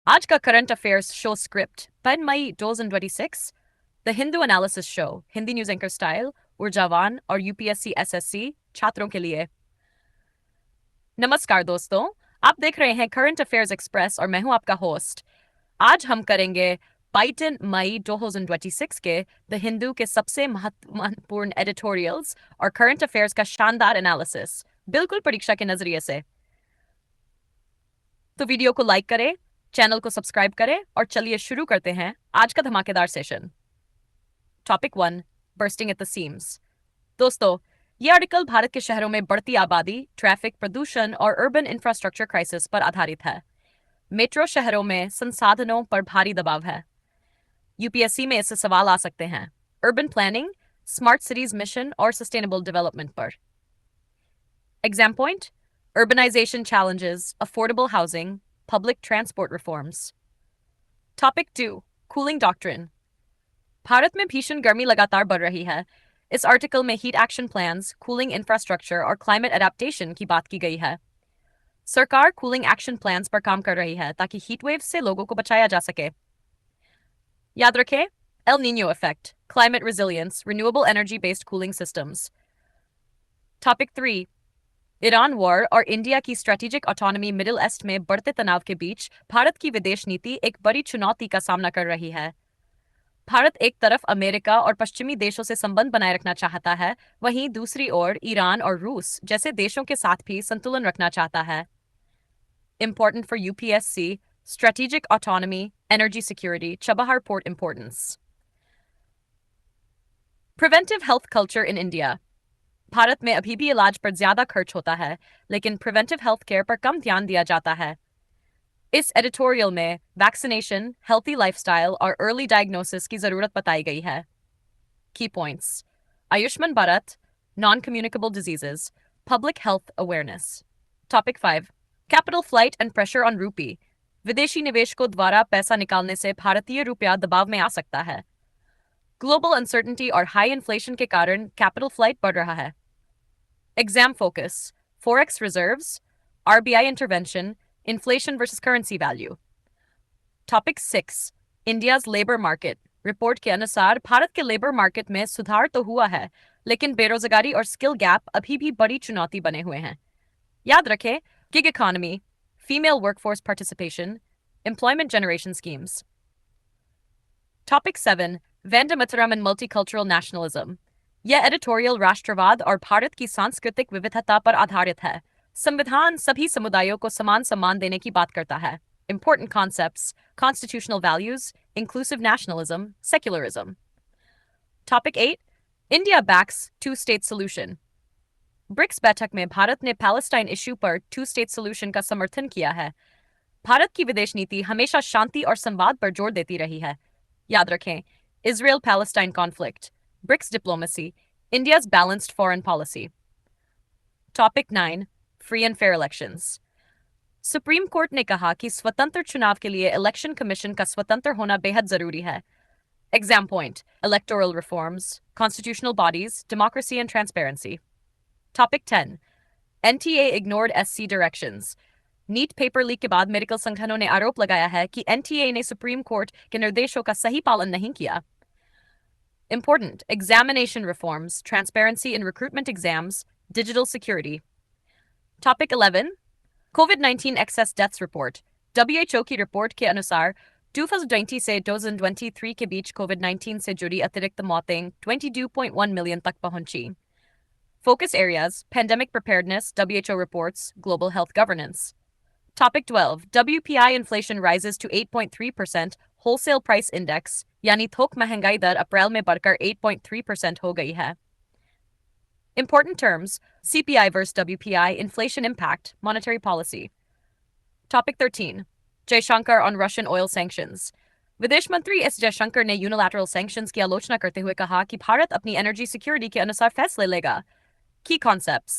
आज का current affairs show script 10 मई 2026 the Hindu analysis show Hindi news anchor style ऊर्जावान और यूपीएससी एसएससी छात्रों के लिए। नमस्कार दोस्तों, आप देख रहे हैं करंट अफेयर्स एक्सप्रेस और मैं हूं आपका होस्ट। आज हम करेंगे 22 मई 2026 के द हिंदू के सबसे महत्वपूर्ण एडिटोरियल्स और करंट अफेयर्स का शानदार एनालिसिस, बिल्कुल परीक्षा के नजरिए से। तो वीडियो को लाइक करें, चैनल को सब्सक्राइब करें और चलिए शुरू करते हैं आज का धमाकेदार session. Topic 1, bursting at the seems. दोस्तों, ये आर्टिकल भारत के शहरों में बढ़ती आबादी, ट्रैफिक, प्रदूषण और अर्बन इंफ्रास्ट्रक्चर क्राइसिस पर आधारित है। मेट्रो शहरों में संसाधनों पर भारी दबाव है। यूपीएससी में इससे सवाल आ सकते हैं urban planning, smart cities mission और सस्टेनेबल डेवलपमेंट पर। Exam point: urbanization challenges, affordable housing, public transport reforms. Topic 2, cooling doctrine. Bharat में भीषण गर्मी लगातार बढ़ रही है। इस आर्टिकल में heat action plans, cooling infrastructure और क्लाइमेट एडेप्टेशन की बात की गई है। सरकार कूलिंग एक्शन प्लान्स पर काम कर रही है ताकि हीट वेव से लोगों को बचाया जा सके। याद रखें, El Nino effect, climate resilience, renewable energy based cooling systems. Topic 3, Iran war और इंडिया की स्ट्रेटेजिक ऑटोनॉमी मिडिल ईस्ट में बढ़ते तनाव के बीच भारत की विदेश नीति एक बड़ी चुनौती का सामना कर रही है। भारत एक तरफ अमेरिका और पश्चिमी देशों से संबंध बनाए रखना चाहता है, वहीं दूसरी ओर ईरान और रूस जैसे देशों के साथ भी संतुलन रखना चाहता है। Important for UPSC, strategic autonomy, energy security, Chabahar port importance. Preventive health culture in India. Bharat में अभी भी इलाज पर ज्यादा खर्च होता है, लेकिन प्रिवेंटिव हेल्थ केयर पर कम ध्यान दिया जाता है। इस एडिटोरियल में वैक्सीनेशन, हेल्थी लाइफस्टाइल और अर्ली डायग्नोसिस की जरूरत बताई गई है। की points: Ayushman Bharat, non communicable diseases, public health awareness. Topic 5, capital flight and pressure on रूपी। विदेशी निवेशकों द्वारा पैसा निकालने से भारतीय रुपया दबाव में आ सकता है। ग्लोबल अनसर्टेनिटी और हाई इन्फ्लेशन के कारण कैपिटल फ्लाइट बढ़ रहा है। Exam focus: forex reserves, RBI intervention, inflation versus currency value. Topic 6, India's labour market. Report के अनुसार भारत के लेबर मार्केट में सुधार तो हुआ है, लेकिन बेरोजगारी और स्किल गैप अभी भी बड़ी चुनौती बने हुए हैं। याद रखें, gig economy, female workforce participation, employment generation schemes. Topic 7, Vande Mataram and multicultural nationalism. यह एडिटोरियल राष्ट्रवाद और भारत की सांस्कृतिक विविधता पर आधारित है। संविधान सभी समुदायों को समान सम्मान देने की बात करता है। Important concepts: constitutional values, inclusive nationalism, secularism. Topic 8, India backs two-state solution. BRICS बैठक में भारत ने पैलेस्टाइन इश्यू पर टू स्टेट सॉल्यूशन का समर्थन किया है। भारत की विदेश नीति हमेशा शांति और संवाद पर जोर देती रही है। याद रखें, Israel Palestine conflict, BRICS diplomacy, India's balanced foreign policy. Topic 9, free and fair elections. Supreme court ने कहा कि स्वतंत्र चुनाव के लिए इलेक्शन कमीशन का स्वतंत्र होना बेहद जरूरी है। Exam point: electoral reforms, constitutional bodies, democracy and transparency. Topic 10, NTA ignored SC directions. NEET paper leak के बाद मेडिकल संगठनों ने आरोप लगाया है कि एनटीए ने सुप्रीम कोर्ट के निर्देशों का सही पालन नहीं किया। Important: examination reforms, transparency in recruitment exams, digital security. Topic 11, COVID-19 excess deaths report. WHO की रिपोर्ट के अनुसार 2020 से 2023 के बीच COVID-19 से जुड़ी अतिरिक्त मौतें 22.1 मिलियन तक पहुंची। Focus areas: pandemic preparedness, WHO reports, global health governance. Topic 12, WPI inflation rises to 8.3%, wholesale price index यानी थोक महंगाई दर अप्रैल में बढ़कर 8.3% हो गई है। Important terms: CPI versus WPI, inflation impact, monetary policy. Topic 13, Jaishankar on Russian oil sanctions. विदेश मंत्री एस जयशंकर ने यूनिलैटरल सैंक्शंस की आलोचना करते हुए कहा कि भारत अपनी एनर्जी सिक्योरिटी के अनुसार फैसले लेगा। Key concepts: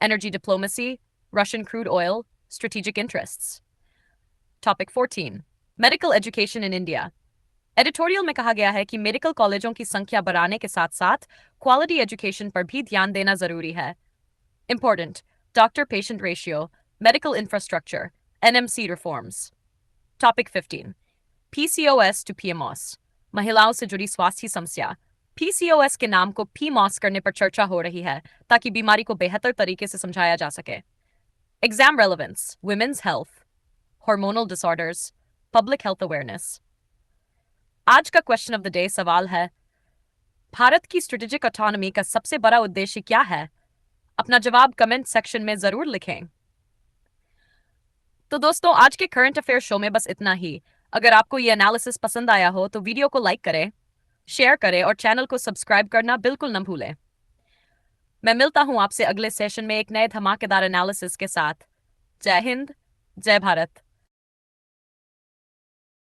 energy diplomacy, Russian crude oil, strategic interests. Topic 14, medical education in India. Editorial में कहा गया है कि मेडिकल कॉलेजों की संख्या बढ़ाने के साथ साथ क्वालिटी एजुकेशन पर भी ध्यान देना जरूरी है। Important: doctor patient ratio, medical infrastructure, NMC reforms. Topic 15 PCOS to PMOS महिलाओं से जुड़ी स्वास्थ्य समस्या PCOS के नाम को PMOS करने पर चर्चा हो रही है ताकि बीमारी को बेहतर तरीके से समझाया जा सके। Exam relevance, women's health, hormonal disorders, public health awareness. आज का क्वेश्चन ऑफ द डे सवाल है, भारत की स्ट्रेटेजिक ऑटोनॉमी का सबसे बड़ा उद्देश्य क्या है? अपना जवाब कमेंट सेक्शन में जरूर लिखें। तो दोस्तों, आज के करंट अफेयर शो में बस इतना ही। अगर आपको ये एनालिसिस पसंद आया हो तो वीडियो को लाइक करें, शेयर करें और चैनल को सब्सक्राइब करना बिल्कुल न भूलें। मैं मिलता हूं आपसे अगले सेशन में एक नए धमाकेदार एनालिसिस के साथ। जय हिंद, जय भारत।